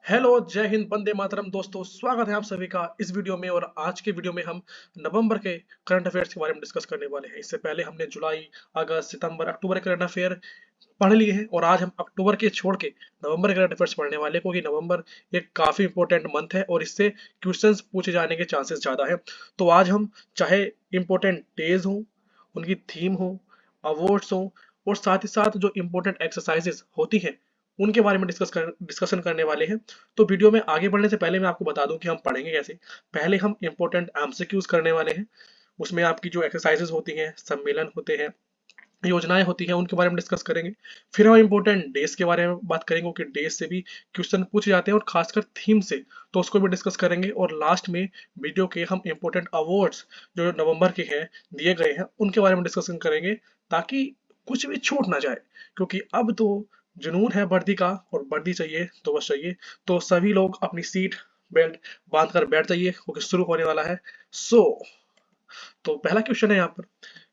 Hello, जय हिंद, वंदे मातरम। दोस्तों, स्वागत है आप सभी का इस वीडियो में। और आज के वीडियो में हम नवंबर के करंट अफेयर्स के बारे में डिस्कस करने वाले हैं। इससे पहले हमने जुलाई, अगस्त, सितंबर, अक्टूबर के करंट अफेयर पढ़ लिए हैं और आज हम अक्टूबर के छोड़ के नवंबर के करंट अफेयर्स पढ़ने वाले हैं, क्योंकि नवंबर एक काफी इंपॉर्टेंट मंथ है और इससे क्वेश्चंस पूछे जाने के चांसेस ज्यादा है। तो आज हम चाहे इंपॉर्टेंट डेज हो, उनकी थीम हो, अवार्ड्स हो और साथ ही साथ जो इंपॉर्टेंट एक्सरसाइजेस होती हैं उनके बारे में डिस्कशन करने वाले हैं। तो वीडियो में आगे बढ़ने से पहले मैं आपको बता दूं कि हम पढ़ेंगे कैसे। पहले हम इंपॉर्टेंट एमसीक्यूज करने वाले हैं। उसमें आपकी जो एक्सरसाइजेस होती हैं, सम्मेलन होते हैं, योजनाएं होती हैं, उनके बारे में डिस्कस करेंगे। फिर हम इंपॉर्टेंट डेज के बारे में बात करेंगे कि डेज से भी क्वेश्चन पूछे जाते हैं और खासकर थीम से, तो उसको भी डिस्कस करेंगे। और लास्ट में वीडियो के हम इंपॉर्टेंट अवार्ड्स जो नवंबर के हैं, दिए गए हैं, उनके बारे में डिस्कशन करेंगे, ताकि कुछ भी छूट ना जाए। क्योंकि अब तो जुनून है वर्दी का, और वर्दी चाहिए तो बस चाहिए। तो सभी लोग अपनी सीट बेल्ट बांध कर बैठ जाइए, क्योंकि शुरू होने वाला है। तो पहला क्वेश्चन है यहाँ पर।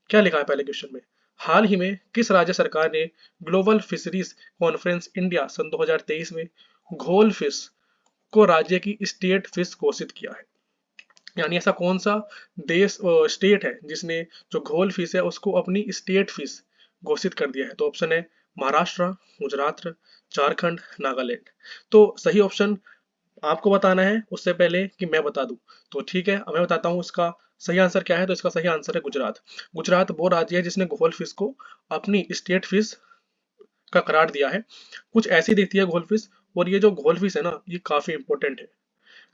क्या लिखा है पहले क्वेश्चन में? हाल ही में किस राज्य सरकार ने ग्लोबल फिशरीज कॉन्फ्रेंस इंडिया सन 2023 में घोल फिश को राज्य की स्टेट फिश घोषित किया है? यानी ऐसा कौन सा देश, स्टेट है जिसने जो घोल फिश है उसको अपनी स्टेट फिश घोषित कर दिया है? तो ऑप्शन है महाराष्ट्र, गुजरात, झारखंड, नागालैंड। तो सही ऑप्शन आपको बताना है उससे पहले कि मैं बता दूं, तो ठीक है, अब मैं बताता हूँ इसका सही आंसर क्या है। तो इसका सही आंसर है गुजरात। गुजरात वो राज्य है जिसने घोल फिश को अपनी स्टेट फिश का करार दिया है। कुछ ऐसी दिखती है घोल फिश। और ये जो घोल फिश है ना, ये काफी इंपॉर्टेंट है,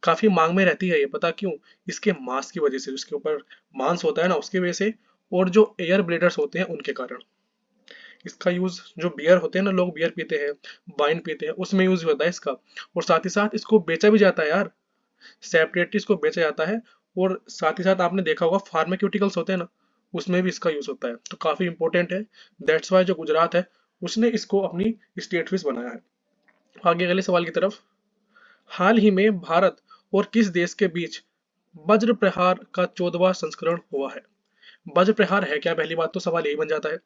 काफी मांग में रहती है। ये पता क्यों? इसके मांस की वजह से, उसके ऊपर मांस होता है ना, उसकी वजह से। और जो एयर ब्लेडर्स होते हैं उनके कारण इसका यूज, जो बियर होते हैं ना, लोग बियर पीते हैं, वाइन पीते हैं, उसमें यूज होता है इसका। और साथ ही साथ इसको बेचा भी जाता है यार, सेपरेटली इसको बेचा जाता है। और साथ ही साथ आपने देखा होगा फार्माक्यूटिकल्स होते हैं ना, उसमें भी इसका यूज होता है। तो काफी इंपॉर्टेंट है। दैट्स वाई जो गुजरात है उसने इसको अपनी स्टेट फिश बनाया है। आगे अगले सवाल की तरफ। हाल ही में भारत और किस देश के बीच वज्र प्रहार का 14वां संस्करण हुआ है? वज्र प्रहार है क्या? पहली बात तो सवाल यही बन जाता है।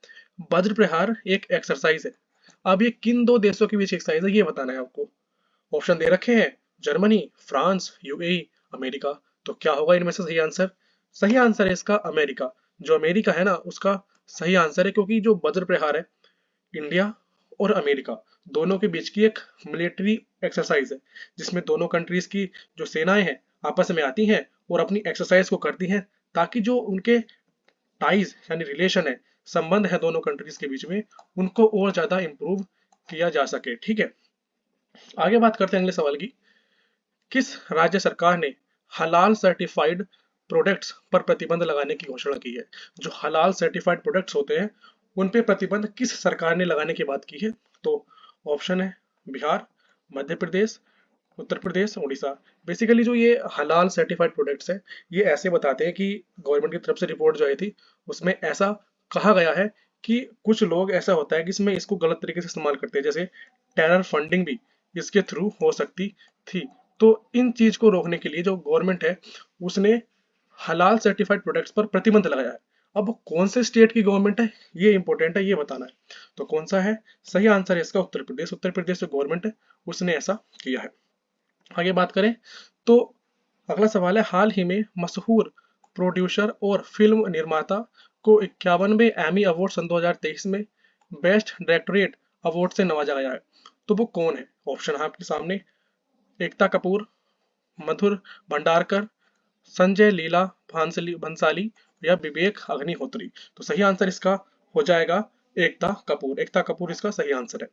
वज्र प्रहार एक एक्सरसाइज है। अब ये किन दो देशों के बीच एक्सरसाइज है, ये बताना है आपको। ऑप्शन दे रखे हैं जर्मनी, फ्रांस, यूएई, अमेरिका। तो क्या होगा इनमें से सही आंसर? सही आंसर है इसका अमेरिका। जो अमेरिका है ना, उसका सही आंसर है, क्योंकि जो वज्र प्रहार है, इंडिया और अमेरिका दोनों के बीच की एक मिलिट्री एक्सरसाइज है, जिसमें दोनों कंट्रीज की जो सेनाएं हैं आपस में आती हैं और अपनी एक्सरसाइज को करती हैं, ताकि जो उनके टाइज यानी रिलेशन है, संबंध है दोनों कंट्रीज के बीच में, उनको और ज्यादा इंप्रूव किया जा सके। ठीक है, आगे बात करते हैं अगले सवाल की। किस राज्य सरकार ने हलाल सर्टिफाइड प्रोडक्ट्स पर प्रतिबंध लगाने की घोषणा की है? जो हलाल सर्टिफाइड प्रोडक्ट्स होते हैं उन पे प्रतिबंध किस सरकार ने लगाने की बात की है? तो ऑप्शन है बिहार, मध्य प्रदेश, उत्तर प्रदेश, उड़ीसा। बेसिकली जो ये हलाल सर्टिफाइड प्रोडक्ट्स है, ये ऐसे बताते हैं कि गवर्नमेंट की तरफ से रिपोर्ट जो आई थी उसमें ऐसा कहा गया है कि कुछ लोग, ऐसा होता है कि इसमें इसको गलत तरीके से इस्तेमाल करते हैं, जैसे टेरर फंडिंग भी इसके थ्रू हो सकती थी। तो इन चीज को रोकने के लिए जो गवर्नमेंट है उसने हलाल सर्टिफाइड प्रोडक्ट्स पर प्रतिबंध लगाया है। अब कौन से स्टेट की गवर्नमेंट है, ये इंपॉर्टेंट है, ये बताना है। तो कौन सा है? सही आंसर है इसका उत्तर प्रदेश। उत्तर प्रदेश जो गवर्नमेंट है उसने ऐसा किया है। आगे बात करें तो अगला सवाल है। हाल ही में मशहूर प्रोड्यूसर और फिल्म निर्माता को 51वें एमी अवार्ड सन 2023 में बेस्ट डायरेक्टरेट अवार्ड से नवाजा गया है। तो वो कौन है? ऑप्शन है आपके सामने। एकता कपूर, मधुर भंडारकर, संजय लीला भंसाली या विवेक अग्निहोत्री। तो सही आंसर इसका हो जाएगा एकता कपूर। एकता कपूर इसका सही आंसर है।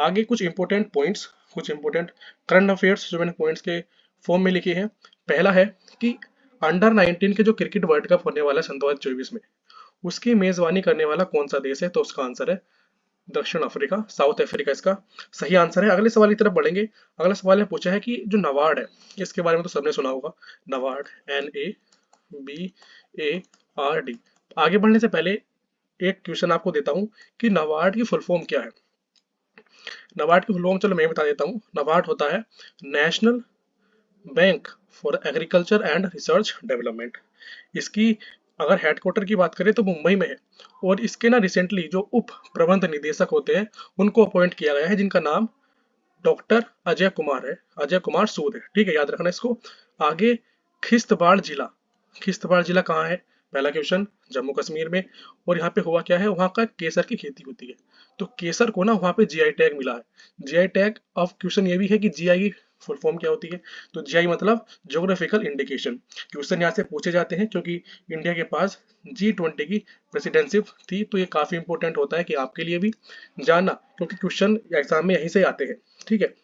आगे कुछ इंपॉर्टेंट पॉइंट्स, कुछ इंपॉर्टेंट करंट अफेयर्स जो मैंने पॉइंट्स के फॉर्म में लिखे हैं। पहला है कि अंडर 19 के जो क्रिकेट वर्ल्ड कप होने वाला है सन 2024 में, उसकी मेजबानी करने वाला कौन सा देश है? तो उसका आंसर है दक्षिण अफ्रीका, साउथ अफ्रीका इसका सही आंसर है। अगले सवाल की तरफ बढ़ेंगे। अगला सवाल ने पूछा है कि जो नबार्ड है, इसके बारे में तो सबने सुना होगा। नबार्ड, NABARD। आगे बढ़ने से पहले एक क्वेश्चन आपको देता हूं कि नबार्ड की फुल फॉर्म क्या है। नबार्ड की फुल फॉर्म चलो मैं बता देता हूँ। नबार्ड होता है national bank for agriculture and research development. इसकी अगर हेडक्वार्टर की बात करें तो मुंबई में है। और इसके ना रिसेंटली जो उप प्रबंध निदेशक होते हैं उनको अपॉइंट किया गया है, जिनका नाम डॉक्टर अजय कुमार है, अजय कुमार सूद है, ठीक है, याद रखना इसको। आगे, खिश्तवाड़ जिला, खिश्तवाड़ जिला कहाँ है? पहला क्वेश्चन, जम्मू कश्मीर में। और यहाँ पे हुआ क्या है, वहाँ का केसर की खेती होती है, तो केसर को ना वहाँ पे जीआई टैग मिला है। जीआई टैग, अब क्वेश्चन ये भी है कि जीआई की फुल फॉर्म क्या होती है, तो जीआई मतलब ज्योग्राफिकल इंडिकेशन। क्वेश्चन यहाँ से पूछे जाते हैं क्योंकि इंडिया के पास G20 की प्रेसिडेंसी थी, तो ये काफी इंपॉर्टेंट होता है कि आपके लिए भी जानना, क्योंकि क्वेश्चन एग्जाम में यहीं से आते हैं, ठीक है।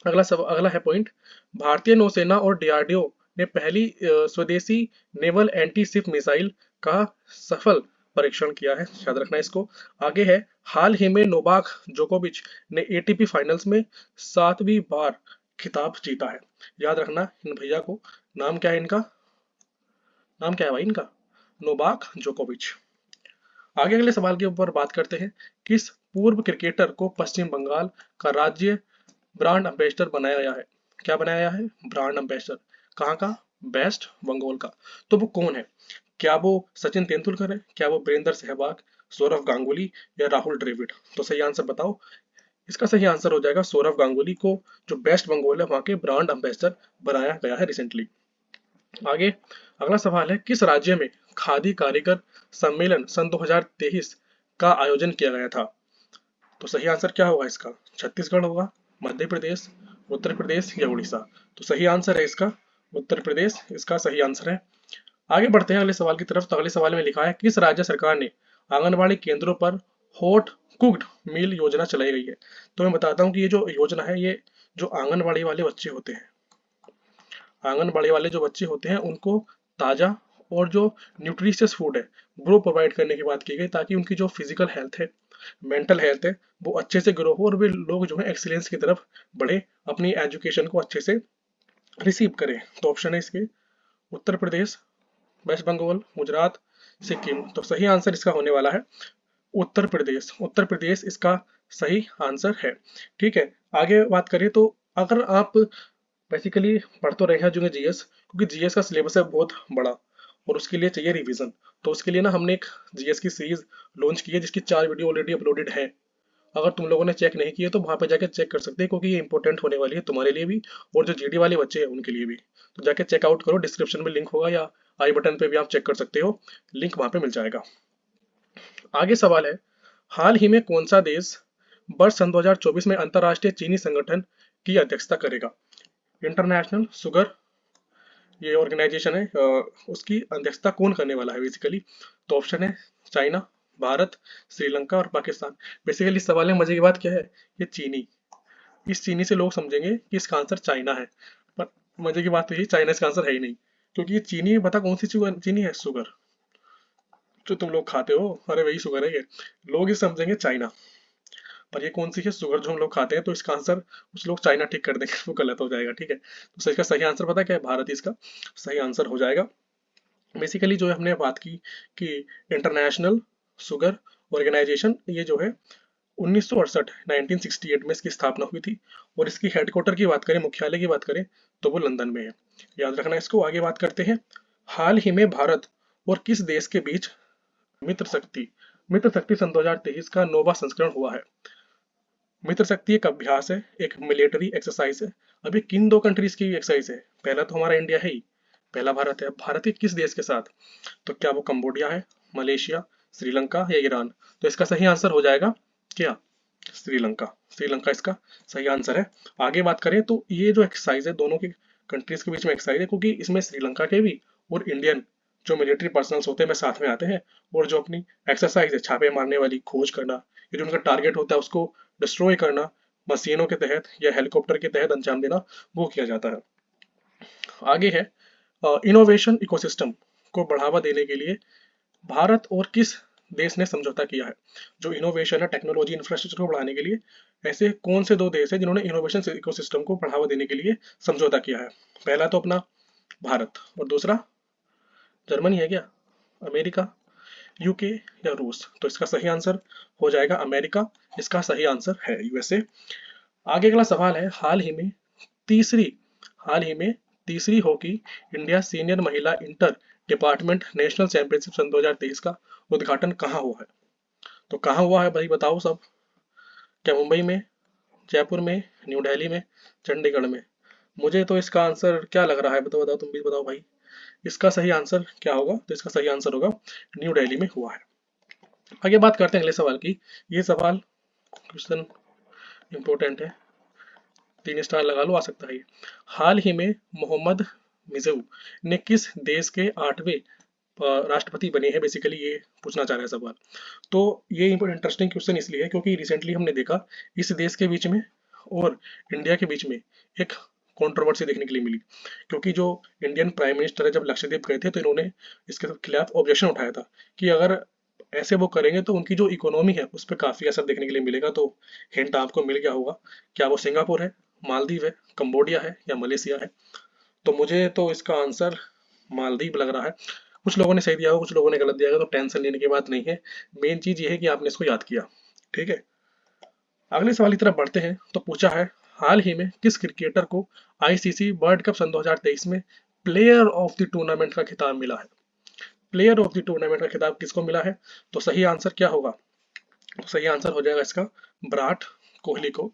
अगला है पॉइंट, भारतीय नौसेना और डीआरडीओ ने पहली स्वदेशी नेवल एंटी शिप मिसाइल का सफल परीक्षण किया है, याद रखना इसको। आगे है, हाल ही में नोवाक जोकोविच ने एटीपी फाइनल्स में 7वीं बार खिताब जीता है, याद रखना इन भैया को। नाम क्या है इनका? नाम क्या है भाई इनका? नोवाक जोकोविच। आगे अगले सवाल के ऊपर बात करते हैं, किस पूर्व क्रिकेटर को पश्चिम बंगाल का राज्य ब्रांड एम्बेसडर बनाया गया है? क्या बनाया गया है? Brand ambassador. कहाँ का? वेस्ट बंगाल का। तो वो कौन है? क्या वो सचिन तेंदुलकर है? क्या वो वीरेंद्र सहवाग, सौरव गांगुली या राहुल द्रविड़? तो सही आंसर बताओ। इसका सही आंसर हो जाएगा सौरव गांगुली को, जो वेस्ट बंगाल है वहां के ब्रांड एम्बेसडर बनाया गया है रिसेंटली। आगे अगला सवाल है, किस राज्य में खादी कारीगर सम्मेलन सन 2023 का आयोजन किया गया था? तो सही आंसर क्या होगा इसका? छत्तीसगढ़ होगा, मध्य प्रदेश, उत्तर प्रदेश या उड़ीसा? तो सही आंसर है इसका उत्तर प्रदेश, इसका सही आंसर है। आगे बढ़ते हैं अगले सवाल की तरफ। तो अगले सवाल में लिखा है, किस राज्य सरकार ने आंगनबाड़ी केंद्रों पर हॉट कुक्ड मील योजना चलाई गई है? तो मैं बताता हूँ कि ये जो योजना है, ये जो आंगनबाड़ी वाले बच्चे होते हैं, आंगनबाड़ी वाले जो बच्चे होते हैं उनको ताजा और जो न्यूट्रिशियस फूड है वो प्रोवाइड करने की बात की गई, ताकि उनकी जो फिजिकल हेल्थ है, मेंटल हेल्थ है, वो अच्छे से ग्रो हो और वे लोग जो है एक्सीलेंस की तरफ बढ़े, अपनी एजुकेशन को अच्छे से रिसीव करें। तो ऑप्शन है इसके उत्तर प्रदेश, वेस्ट बंगाल, गुजरात, सिक्किम। तो सही आंसर इसका होने वाला है उत्तर प्रदेश। उत्तर प्रदेश इसका सही आंसर है, ठीक है। आगे बात करें तो अगर आप बेसिकली पढ़ तो रहे हैं जो जीएस, क्योंकि जीएस का सिलेबस है बहुत बड़ा और उसके लिए चाहिए रिवीजन, तो उसके लिए ना हमने एक जीएस की सीरीज लॉन्च की है जिसकी 4 वीडियो ऑलरेडी अपलोडेड है। अगर तुम लोगों ने चेक नहीं किए तो वहां पे जाके चेक कर सकते हैं, क्योंकि ये इंपॉर्टेंट होने वाली है तुम्हारे लिए भी और जो जीडी वाले बच्चे हैं उनके लिए भी। तो जाके चेकआउट करो, डिस्क्रिप्शन में लिंक होगा या आई बटन पे भी आप चेक कर सकते हो, लिंक वहां पे मिल जाएगा। आगे सवाल है, हाल ही में कौन सा देश वर्ष सन 2024 में अंतर्राष्ट्रीय चीनी संगठन की अध्यक्षता करेगा? इंटरनेशनल शुगर ये ऑर्गेनाइजेशन है, उसकी अध्यक्षता कौन करने वाला है बेसिकली? तो ऑप्शन है चाइना, भारत, श्रीलंका और पाकिस्तान। बेसिकली इस सवाल में मजे की बात क्या है, ये चीनी, इस चीनी से लोग समझेंगे कि इसका आंसर चाइना है, पर मजे की बात तो ये चाइना इसका आंसर है ही नहीं, क्योंकि ये चीनी पता कौन सी चीनी है? शुगर, जो तुम लोग खाते हो, अरे वही शुगर है ये, लोग इसे समझेंगे चाइना, पर ये कौन सी है? शुगर जो हम लोग खाते हैं। तो इसका आंसर कुछ लोग चाइना ठीक कर देंगे, वो गलत हो जाएगा, ठीक है। तो इसका सही आंसर पता क्या है? भारत इसका सही आंसर हो जाएगा। बेसिकली जो हमने बात की कि इंटरनेशनल शुगर ऑर्गेनाइजेशन, ये जो है 1968 1968 में इसकी स्थापना हुई थी, और इसकी हेडक्वार्टर की बात करें, मुख्यालय की बात करें, तो वो लंदन में है, याद रखना इसको। आगे बात करते हैं, हाल ही में भारत और किस देश के बीच मित्र शक्ति मित्र शक्ति सन 2023 का नौवां संस्करण हुआ है? मित्र शक्ति एक अभ्यास है, एक मिलिट्री एक्सरसाइज है। अभी किन दो कंट्रीज की एक्सरसाइज है? पहला तो हमारा इंडिया है ही, पहला भारत है। भारत के किस देश के साथ? तो क्या वो कंबोडिया है, मलेशिया, श्रीलंका या ईरान? तो इसका सही आंसर हो जाएगा क्या? श्रीलंका। श्रीलंका इसका सही आंसर है। आगे बात करें तो ये जो एक्सरसाइज है दोनों की कंट्रीज के बीच में एक्सरसाइज है, क्योंकि इसमें श्रीलंका के भी और इंडियन जो मिलिट्री पर्सनल्स होते हैं वे साथ में आते हैं, और जो अपनी एक्सरसाइज है छापे मारने वाली, खोज करना, ये जो उनका टारगेट होता है उसको डिस्ट्रॉय करना, मशीनों के तहत या हेलीकॉप्टर के तहत अंजाम देना, वो किया जाता है। आगे है, इनोवेशन इकोसिस्टम को बढ़ावा देने के लिए भारत और किस देश ने समझौता किया है? जो इनोवेशन है, टेक्नोलॉजी इंफ्रास्ट्रक्चर को बढ़ाने के लिए ऐसे कौन से दो देश हैं जिन्होंने इनोवेशन इकोसिस्टम को बढ़ावा देने के लिए समझौता किया है? पहला तो अपना भारत, और दूसरा जर्मनी है क्या, अमेरिका, यूके या रूस? तो इसका सही आंसर हो जाएगा अमेरिका, इसका सही आंसर है यूएसए। आगे अगला सवाल है, तीसरी हाल ही में तीसरी हॉकी इंडिया सीनियर महिला इंटर डिपार्टमेंट नेशनल चैंपियनशिप सन 2023 का उद्घाटन कहाँ हुआ है? तो कहाँ हुआ है भाई बताओ सब? क्या मुंबई में, जयपुर में न्यू दिल्ली में, चंडीगढ़ में। मुझे तो इसका आंसर क्या लग रहा है, बताओ बताओ, तुम भी बताओ भाई, इसका सही आंसर क्या होगा? तो इसका सही आंसर होगा न्यू दिल्ली में हुआ है। आगे बात करते हैं अगले सवाल की। ये सवाल क्वेश्चन इंपॉर्टेंट है, 3 स्टार लगा लो, आ सकता है ये। हाल ही में मोहम्मद मिज़ू ने किस देश के 8वें राष्ट्रपति बने हैं? बेसिकली ये पूछना चाह रहा है सवाल। तो ये इंटरेस्टिंग क्वेश्चन इसलिए है क्योंकि रिसेंटली हमने देखा इस देश के बीच में और इंडिया के बीच में एक कंट्रोवर्सी देखने के लिए मिली, क्योंकि जो इंडियन प्राइम मिनिस्टर है जब लक्षद्वीप गए थे तो इन्होंने इसके खिलाफ ऑब्जेक्शन उठाया था कि अगर ऐसे वो करेंगे तो उनकी जो इकोनॉमी है उस पर काफी असर देखने के लिए मिलेगा। तो हिंट आपको मिल गया होगा, क्या वो सिंगापुर है, मालदीव है, कंबोडिया है या मलेशिया है? तो मुझे तो इसका आंसर मालदीव लग रहा है। कुछ लोगों ने सही दिया होगा, कुछ लोगों ने गलत दिया होगा, तो टेंशन लेने की बात नहीं है। मेन चीज ये है कि आपने इसको याद किया। ठीक है, अगले सवाल की तरफ बढ़ते हैं। तो पूछा है, हाल ही में किस क्रिकेटर को आईसीसी वर्ल्ड कप सन 2023 में प्लेयर ऑफ द टूर्नामेंट का खिताब मिला है? प्लेयर ऑफ द टूर्नामेंट का खिताब किसको मिला है? तो सही आंसर क्या होगा? तो सही आंसर हो जाएगा इसका विराट कोहली को,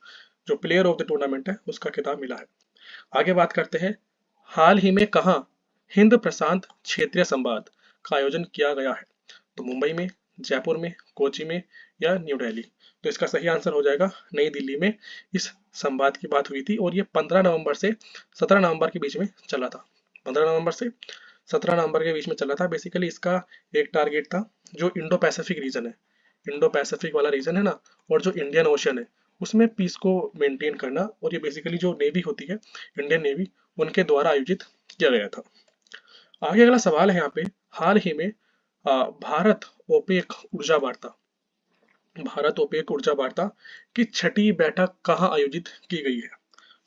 जो प्लेयर ऑफ द टूर्नामेंट है उसका खिताब मिला है। आगे बात करते हैं, हाल ही में कहाँ हिंद प्रशांत क्षेत्रीय संवाद का आयोजन किया गया है? तो मुंबई में, जयपुर में, कोची में या न्यू दिल्ली? तो इसका सही आंसर हो जाएगा नई दिल्ली में इस संवाद की बात हुई थी, और ये 15 नवंबर से 17 नवंबर के बीच में चला था। 15 नवंबर से 17 नवंबर के बीच में चला था। बेसिकली इसका एक टारगेट था, जो इंडो पैसिफिक रीजन है, इंडो पैसिफिक वाला रीजन है ना, और जो इंडियन ओशन है उसमें पीस को मेंटेन करना। और ये बेसिकली जो नेवी होती है, इंडियन नेवी, उनके द्वारा आयोजित किया गया था। आगे अगला सवाल है यहाँ पे, हाल ही में भारत ओपेक ऊर्जा वार्ता, भारत ओपेक ऊर्जा वार्ता की छठी बैठक कहाँ आयोजित की गई है?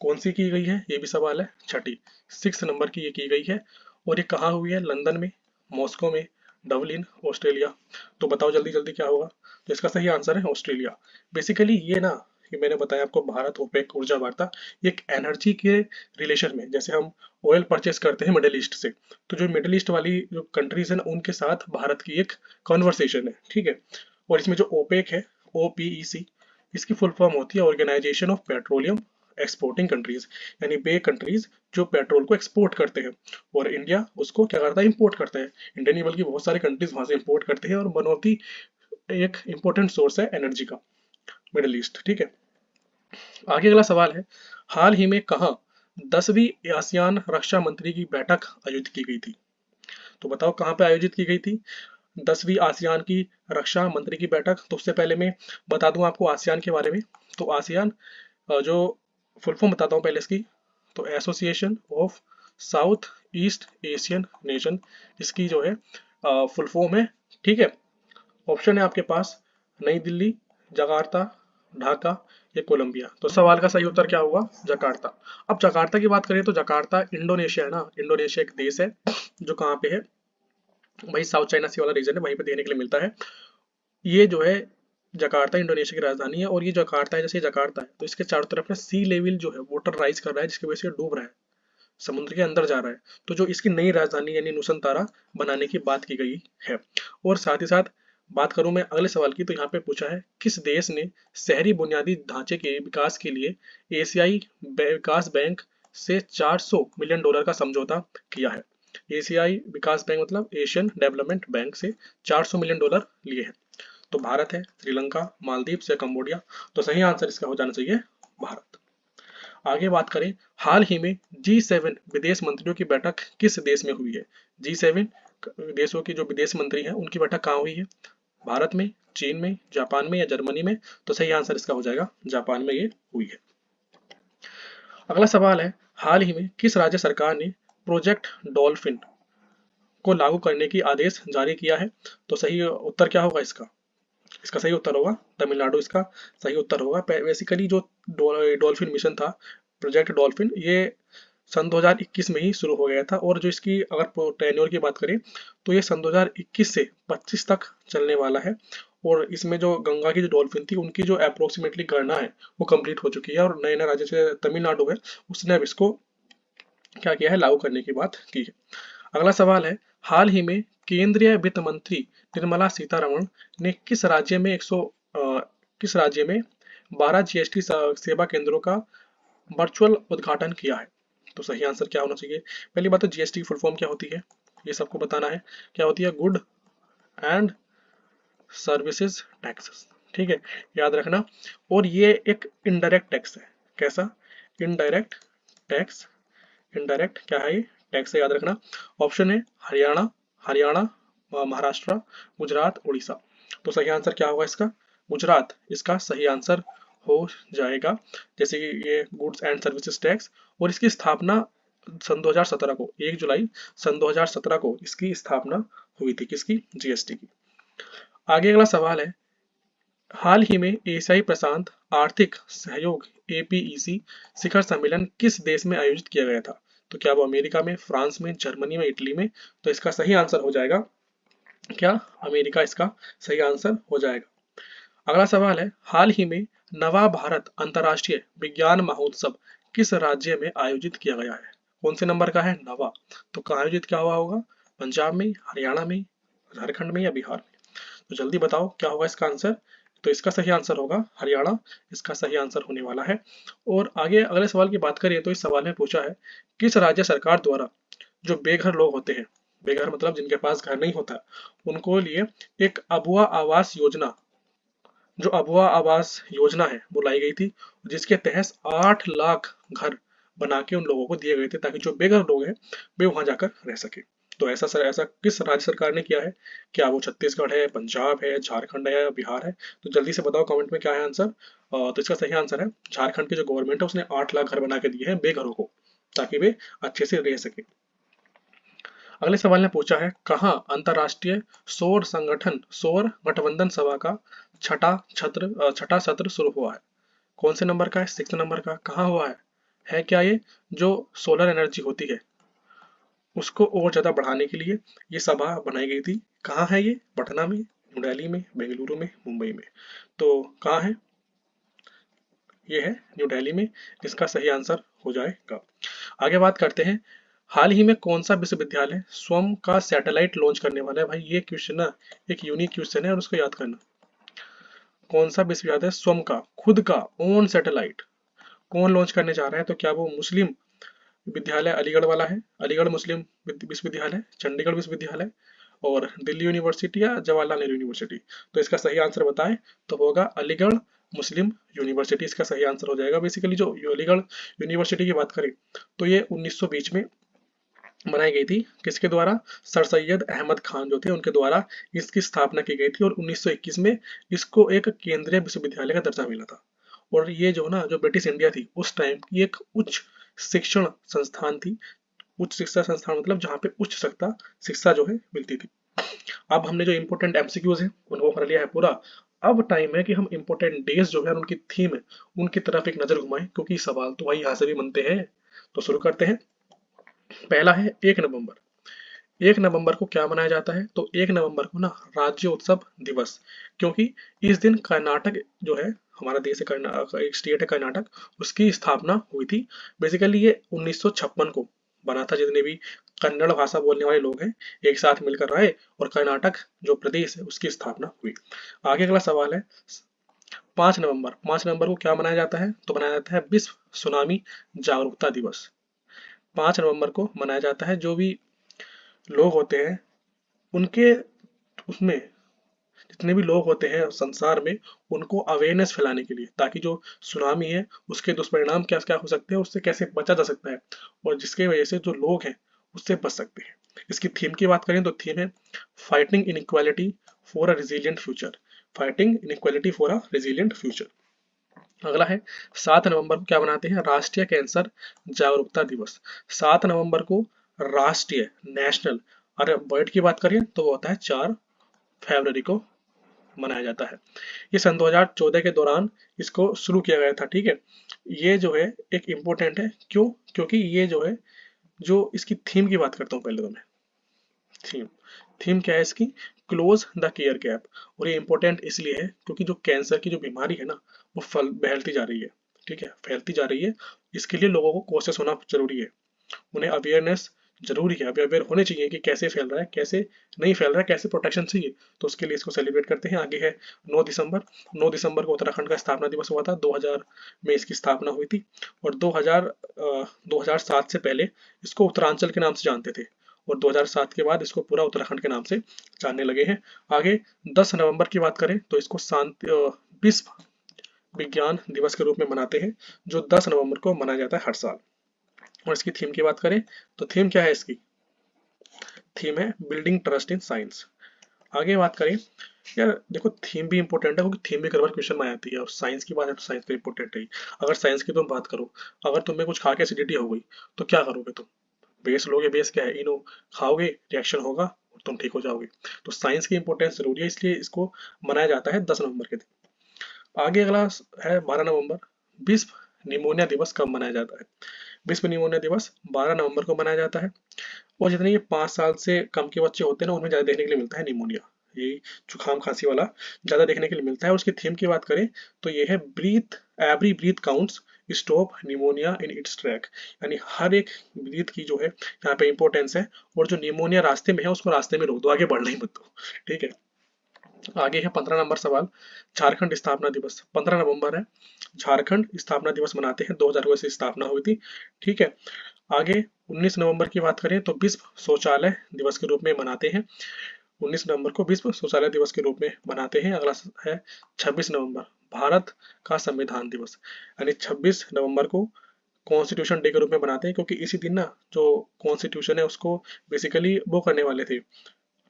कौन सी की गई है ये भी सवाल है। छठी, 6 नंबर की ये की गई है, और ये कहाँ हुई है? लंदन में, मॉस्को में, डबलिन, ऑस्ट्रेलिया। तो बताओ जल्दी जल्दी क्या होगा? तो इसका सही आंसर है ऑस्ट्रेलिया। बेसिकली ये ना, ये मैंने बताया आपको, भारत ओपेक ऊर्जा वार्ता ये एक एनर्जी के रिलेशन में, जैसे हम ऑयल परचेस करते हैं मिडिल ईस्ट से, तो जो मिडिल ईस्ट वाली जो कंट्रीज है ना उनके साथ भारत की एक कॉन्वर्सेशन है। ठीक है, और इसमें जो ओपेक है, OPEC, इसकी फुल फॉर्म होती है organization of petroleum exporting countries, यानी वे कंट्रीज जो पेट्रोल को एक्सपोर्ट करते हैं, और इंडिया उसको क्या करता है? इंपोर्ट करता है। इंडिया नहीं बल्कि बहुत सारे कंट्रीज वहां से इंपोर्ट करते हैं, और वन ऑफ दी एक इंपॉर्टेंट सोर्स है एनर्जी का मिडिल ईस्ट। ठीक है, आगे अगला सवाल है, हाल ही में कहाँ 10वीं आसियान रक्षा मंत्री की बैठक आयोजित की गई थी? तो बताओ कहाँ पे आयोजित की गई थी 10वीं आसियान की रक्षा मंत्री की बैठक? तो उससे पहले मैं बता दूं आपको आसियान के बारे में। तो आसियान जो फुल फॉर्म बताता हूँ पहले इसकी, तो association of south east Asian nation, इसकी जो है फुल फॉर्म है। ठीक है, ऑप्शन है आपके पास नई दिल्ली, जकार्ता, ढाका या कोलंबिया। तो सवाल का सही उत्तर क्या होगा? जकार्ता। अब जकार्ता की बात करें तो जकार्ता इंडोनेशिया है ना, इंडोनेशिया एक देश है जो कहाँ पे है? वही साउथ चाइना सी वाला रीजन है, वहीं पे देखने के लिए मिलता है। ये जो है जकार्ता इंडोनेशिया की राजधानी है, और ये जकार्ता है, जैसे जकार्ता है तो इसके चारों तरफ ना सी लेवल जो है वाटर राइज कर रहा है, जिसकी वजह से डूब रहा है, समुद्र के अंदर जा रहा है। तो जो इसकी नई राजधानी यानी नुसंतारा बनाने की बात की गई है। और साथ ही साथ बात करूं मैं अगले सवाल की, तो यहाँ पे पूछा है, किस देश ने शहरी बुनियादी ढांचे के विकास के लिए एशियाई विकास बैंक से $400 मिलियन का समझौता किया है? एशियाई विकास बैंक मतलब एशियन डेवलपमेंट बैंक से $400 मिलियन लिए हैं। तो भारत है, श्रीलंका, मालदीव या कंबोडिया? तो सही आंसर इसका हो जाना चाहिए भारत। आगे बात करें, हाल ही में G7 विदेश मंत्रियों की बैठक किस देश में हुई है? G7 देशों की जो विदेश मंत्री हैं उनकी बैठक कहाँ हुई है? भारत में, चीन में, जापान में या जर्मनी में? तो सही आंसर इसका हो जाएगा जापान में ये हुई है। अगला सवाल है, हाल ही में किस राज्य सरकार ने प्रोजेक्ट डॉल्फिन को लागू करने की आदेश जारी किया है? तो सही उत्तर क्या होगा इसका? इसका सही उत्तर होगा तमिलनाडु, इसका सही उत्तर होगा। बेसिकली जो डॉल्फिन मिशन था, प्रोजेक्ट डॉल्फिन, ये सन 2021 में ही शुरू हो गया था, और जो इसकी अगर टेन्योर की बात करें तो ये सन 2021 से 25 तक चलने वाला है। और इसमें जो गंगा की जो डॉल्फिन थी उनकी जो अप्रोक्सीमेटली गणना है वो कंप्लीट हो चुकी है, और नए नए राज्य से तमिलनाडु है उसने अब इसको क्या किया है? लागू करने की बात की है। अगला सवाल है, हाल ही में केंद्रीय वित्त मंत्री निर्मला सीतारमण ने किस राज्य में 12 GST सेवा केंद्रों का वर्चुअल उद्घाटन किया है? तो सही आंसर क्या होना चाहिए? पहली बात तो जीएसटी की फुल फॉर्म क्या होती है, ये सबको बताना है। क्या होती है? गुड एंड सर्विसेज टैक्सेस, ठीक है, याद रखना। और ये एक इनडायरेक्ट टैक्स है। कैसा? Indirect tax. इनडायरेक्ट क्या है? ये टैक्स है, याद रखना। ऑप्शन है हरियाणा, हरियाणा, महाराष्ट्र, गुजरात, उड़ीसा। तो सही आंसर क्या होगा इसका? गुजरात इसका सही आंसर हो जाएगा। जैसे कि ये गुड्स एंड सर्विसेज टैक्स, और इसकी स्थापना सन 2017 को, 1 जुलाई सन 2017 को इसकी स्थापना हुई थी। किसकी? जीएसटी की। आगे अगला सवाल है, हाल ही में एशियाई प्रशांत आर्थिक सहयोग एपीईसी शिखर सम्मेलन किस देश में आयोजित किया गया था? तो क्या वो अमेरिका में, फ्रांस में, जर्मनी में, इटली में? तो इसका सही आंसर हो जाएगा क्या? अमेरिका इसका सही आंसर हो जाएगा। अगला सवाल है, हाल ही में नवा भारत अंतर्राष्ट्रीय विज्ञान महोत्सव किस राज्य में आयोजित किया गया है? कौन से नंबर का है? नवा। तो कहाँ आयोजित क्या हुआ होगा? पंजाब में, हरियाणा में, झारखंड में या बिहार में? तो जल्दी बताओ क्या होगा इसका आंसर? तो इसका सही आंसर होगा हरियाणा, इसका सही आंसर होने वाला है। और आगे अगले सवाल की बात करें तो इस सवाल में पूछा है, किस राज्य सरकार द्वारा जो बेघर लोग होते हैं, बेघर मतलब जिनके पास घर नहीं होता, उनको लिए एक अबुआ आवास योजना, जो अबुआ आवास योजना है वो लाई गई थी, जिसके तहत 8 लाख घर बना के उन लोगों को दिए गए थे, ताकि जो बेघर लोग हैं वे वहां जाकर रह सके। तो ऐसा किस राज्य सरकार ने किया है? क्या वो छत्तीसगढ़ है, पंजाब है, झारखंड है या बिहार है? तो जल्दी से बताओ कमेंट में क्या है आंसर। तो इसका सही आंसर है झारखंड की जो गवर्नमेंट है उसने 8 लाख घर बना के दिए हैं बेघरों को, ताकि वे अच्छे से रह सके। अगले सवाल ने पूछा है, कहाँ अंतरराष्ट्रीय सौर गठबंधन सभा का छठा सत्र शुरू हुआ है? कौन से नंबर का है? 6 नंबर का। कहाँ हुआ है क्या ये? जो सोलर एनर्जी होती है उसको और ज्यादा बढ़ाने के लिए ये सभा बनाई गई थी। कहाँ है ये? पटना में, न्यू दिल्ली में, बेंगलुरु में, मुंबई में? तो कहाँ है? ये है न्यू दिल्ली में, इसका सही आंसर हो जाएगा। आगे बात करते हैं, हाल ही में कौन सा विश्वविद्यालय स्वयं का सैटेलाइट लॉन्च करने वाला है? भाई ये क्वेश्चन ना एक यूनिक क्वेश्चन है और उसको याद करना। कौन सा विश्वविद्यालय स्वयं का, खुद का ओन सैटेलाइट कौन लॉन्च करने जा रहा है? तो क्या वो मुस्लिम विद्यालय अलीगढ़ वाला है, अलीगढ़ मुस्लिम विश्वविद्यालय, चंडीगढ़ विश्वविद्यालय, और दिल्ली यूनिवर्सिटी या जवाहरलाल नेहरू यूनिवर्सिटी? तो इसका सही आंसर बताएं। तो होगा अलीगढ़ मुस्लिम यूनिवर्सिटी, इसका सही आंसर हो जाएगा। बेसिकली जो अलीगढ़ यूनिवर्सिटी की बात करें तो ये 1920 में बनाई गई थी। किसके द्वारा? सर सैयद अहमद खान जो थे उनके द्वारा इसकी स्थापना की गई थी, और 1921 में इसको एक केंद्रीय विश्वविद्यालय का दर्जा मिला था। और ये जो ना जो ब्रिटिश इंडिया थी उस टाइम की एक उच्च शिक्षण संस्थान थी। उच्च शिक्षा संस्थान मतलब जहाँ पे उच्च शिक्षा शिक्षा जो है मिलती थी। अब हमने जो इम्पोर्टेंट एमसीक्यूज है उनको कर लिया है पूरा। अब टाइम है कि हम इम्पोर्टेंट डेज जो है उनकी थीम है उनकी तरफ एक नजर घुमाएं, क्योंकि सवाल तो वही यहाँ से भी बनते हैं। तो शुरू करते हैं। पहला है 1 नवंबर। 1 नवंबर को क्या मनाया जाता है? तो 1 नवंबर को ना राज्योत्सव दिवस, क्योंकि इस दिन कर्नाटक जो है, हमारा देश है कर्नाटक, एक स्टेट है कर्नाटक, उसकी स्थापना हुई थी। बेसिकली ये 1956 को बना था। जितने भी कन्नड़ भाषा बोलने वाले लोग हैं एक साथ मिलकर रहे और कर्नाटक जो प्रदेश है उसकी स्थापना हुई। आगे अगला सवाल है, 5 नवंबर। 5 नवंबर को क्या मनाया जाता है? तो मनाया जाता है विश्व सुनामी जागरूकता दिवस। 5 नवंबर को मनाया जाता है। जो भी लोग होते हैं उनके उसमें जितने भी लोग होते हैं संसार में उनको अवेयरनेस फैलाने के लिए, ताकि जो सुनामी है उसके दुष्परिणाम क्या क्या हो सकते हैं, उससे कैसे बचा जा सकता है, और जिसके वजह से जो लोग हैं उससे बच सकते हैं। इसकी थीम की बात करें तो थीम है fighting inequality for a resilient future. Fighting inequality for a resilient future. अगला है 7 नवंबर को क्या मनाते हैं? राष्ट्रीय कैंसर जागरूकता दिवस। 7 नवंबर को राष्ट्रीय नेशनल, अरे वर्ड की बात करें तो वो होता है 4 फरवरी को मनाया जाता है। ये सन 2014 के दौरान इसको शुरू किया गया था, ठीक है। ये जो है एक इम्पोर्टेंट है, क्यों? क्योंकि ये जो है, जो इसकी थीम की बात करता हूँ पहले तो मैं। थीम थीम क्या है इसकी? Close the care gap. और ये इंपॉर्टेंट इसलिए है क्योंकि जो कैंसर की जो बीमारी है ना वो फैलती जा रही है, ठीक है, फैलती जा रही है। इसके लिए लोगों को कोशिश होना जरूरी है, उन्हें अवेयरनेस जरूरी है, अभी अवेयर होने चाहिए कि कैसे फैल रहा है, कैसे नहीं फैल रहा है, कैसे प्रोटेक्शन चाहिए। तो उसके लिए इसको सेलिब्रेट करते हैं। आगे है 9 दिसंबर। 9 दिसंबर को उत्तराखंड का स्थापना दिवस हुआ था, 2000 में इसकी स्थापना हुई थी। और 2007 से पहले इसको उत्तरांचल के नाम से जानते थे, और 2007 के बाद इसको पूरा उत्तराखंड के नाम से जानने लगे हैं। आगे 10 नवंबर की बात करें तो इसको विश्व विज्ञान दिवस के रूप में मनाते हैं, जो 10 नवंबर को मनाया जाता है हर साल। और इसकी थीम की बात करें तो थीम क्या है इसकी? थीम है बिल्डिंग ट्रस्ट इन साइंस। आगे बात करें, यार देखो थीम भी इंपॉर्टेंट है, क्योंकि थीम भी कई बार क्वेश्चन में आती है। और साइंस की बात है तो साइंस तो इंपॉर्टेंट है ही। अगर साइंस की तुम बात करो, अगर तुम्हें कुछ खा के एसिडिटी हो गई तो क्या करोगे तुम? बेस लोगे। बेस क्या है? इनो खाओगे, रिएक्शन होगा और तुम ठीक हो जाओगे। तो साइंस की इंपॉर्टेंस जरूरी है, इसलिए इसको मनाया जाता है 10 नवंबर के दिन। आगे अगला है 12 नवंबर। विश्व निमोनिया दिवस कब मनाया जाता है? विश्व निमोनिया दिवस 12 नवंबर को मनाया जाता है। और जितने ये 5 साल से कम के बच्चे होते हैं ना, उनमें ज़्यादा देखने के लिए मिलता है निमोनिया, ये जुकाम खांसी वाला ज़्यादा देखने के लिए मिलता है। और उसकी थीम की बात करें तो ये है breath, every breath counts, stop pneumonia in its track. यानी हर एक ब्रीथ की जो है यहाँ पे इंपॉर्टेंस है, और जो निमोनिया रास्ते में है उसको रास्ते में रोक दो, आगे बढ़ना ही मत दो। ठीक है। आगे है 15 नंबर सवाल, झारखंड स्थापना दिवस। 15 नवंबर है, झारखंड स्थापना दिवस मनाते हैं, 2000 को इसकी स्थापना हुई थी। ठीक है। आगे 19 नवंबर की बात करें तो विश्व शौचालय दिवस के रूप में मनाते हैं। 19 नवंबर को विश्व शौचालय दिवस के रूप में मनाते हैं। अगला है 26 नवंबर, भारत का संविधान दिवस। यानी 26 नवंबर को कॉन्स्टिट्यूशन डे के रूप में बनाते हैं, क्योंकि इसी दिन ना जो कॉन्स्टिट्यूशन है उसको बेसिकली वो करने वाले थे,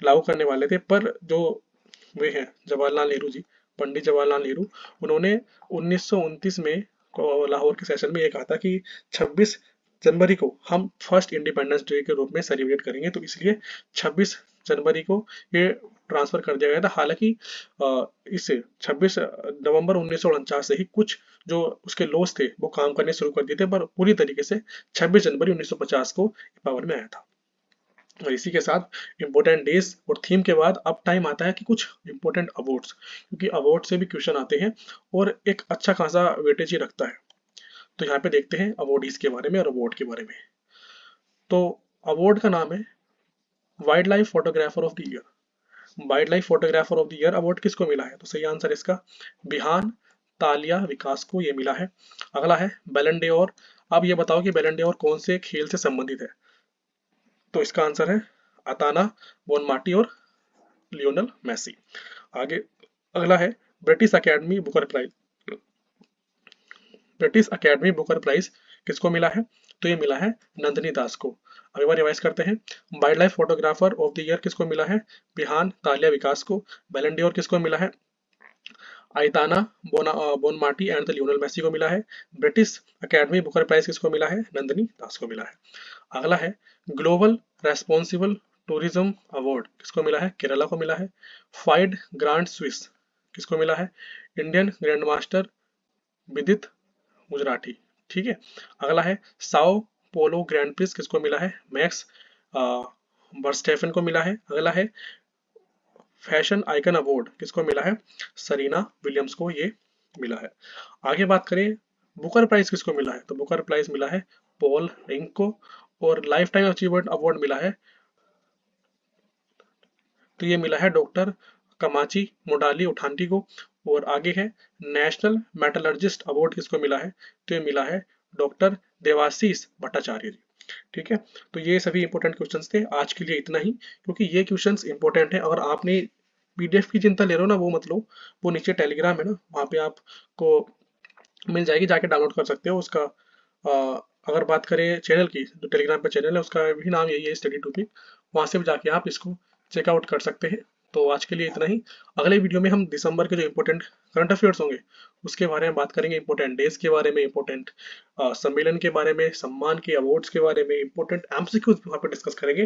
लागू करने वाले थे। पर जो वे हैं जवाहरलाल नेहरू जी, पंडित जवाहरलाल नेहरू, उन्होंने 1929 में लाहौर के सेशन में ये कहा था कि 26 जनवरी को हम फर्स्ट इंडिपेंडेंस डे के रूप में सेलिब्रेट करेंगे। तो इसलिए 26 जनवरी को ये ट्रांसफर कर दिया गया था। हालांकि इससे 26 नवंबर 1949 से ही कुछ जो उसके लॉस थे वो काम करने शुरू कर दिए थे, पर पूरी तरीके से 26 जनवरी 1950 को पावर में आया था। और इसी के साथ इम्पोर्टेंट डेज और थीम के बाद अब टाइम आता है कि कुछ इम्पोर्टेंट अवार्ड्स, क्योंकि अवार्ड से भी क्वेश्चन आते हैं और एक अच्छा खासा वेटेज ही रखता है। तो यहाँ पे देखते हैं अवार्डीज के बारे में और अवार्ड के बारे में। तो अवार्ड का नाम है wild life photographer of the year. Wild life photographer of the year award किसको मिला है? तो सही आंसर इसका बिहान तालिया विकास को ये मिला है। अगला है बैलन डे और। अब ये बताओ कि बैलन डे और कौन से खेल से संबंधित है? तो इसका आंसर है अताना बोनमाटी और लियोनल मेसी। आगे अगला है British Academy Booker Prize. British Academy Booker Prize किसको मिला है? तो ये मिला है नंदिनी दास को। अब एक बार रिवाइज करते हैं। Wild life photographer of the year किसको मिला है? बिहान तालिया विकास को। बैलन डोर किसको मिला है? Aitana Bonmati and the Lionel Messi को मिला है। ब्रिटिश अकेडमी बुकर प्राइज किसको मिला है? नंदिनी दास को मिला है। अगला है ग्लोबल रेस्पॉन्सिबल टूरिज्म अवार्ड किसको मिला है? केरला को मिला है। फाइड ग्रांड स्विस किसको मिला है? इंडियन ग्रैंड मास्टर विदित गुजराती। ठीक है। अगला है साओ पोलो ग्रैंड प्रिक्स किसको मिला है? मैक्स वर्स्टेफन को मिला है। अगला है फैशन आइकन अवार्ड किसको मिला है? सरीना विलियम्स को ये मिला है। आगे बात करें बुकर प्राइज किसको मिला है? तो बुकर प्राइज मिला है पॉल रिंग को। और लाइफ टाइम अचीवमेंट अवार्ड मिला है, तो ये मिला है डॉक्टर कमाची मोडाली उठांटी को। और आगे है नेशनल मेटलर्जिस्ट अवार्ड किसको मिला है? तो ये मिला है डॉक्टर देवाशीष भट्टाचार्य जी। ठीक है। तो ये सभी इंपॉर्टेंट क्वेश्चंस थे। आज के लिए इतना ही, क्योंकि ये क्वेश्चंस इंपॉर्टेंट है। अगर आपने पीडीएफ की चिंता ले रहे हो ना, वो मत लो। वो नीचे टेलीग्राम है ना, वहाँ पे आपको मिल जाएगी, जाके डाउनलोड कर सकते हो उसका। अगर बात करें चैनल की, जो टेलीग्राम पे चैनल है उसका भी नाम यही है, स्टडी टॉपिक। वहाँ से भी जाके आप इसको चेकआउट कर सकते हैं। तो आज के लिए इतना ही। अगले वीडियो में हम दिसंबर के जो इंपॉर्टेंट करंट अफेयर्स होंगे उसके बारे में बात करेंगे, इंपॉर्टेंट डेज के बारे में, इंपॉर्टेंट सम्मेलन के बारे में, सम्मान के अवार्ड्स के बारे में, इंपॉर्टेंट एमसीक्यूज वहाँ पे डिस्कस करेंगे।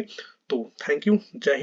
तो थैंक यू, जय हिंद।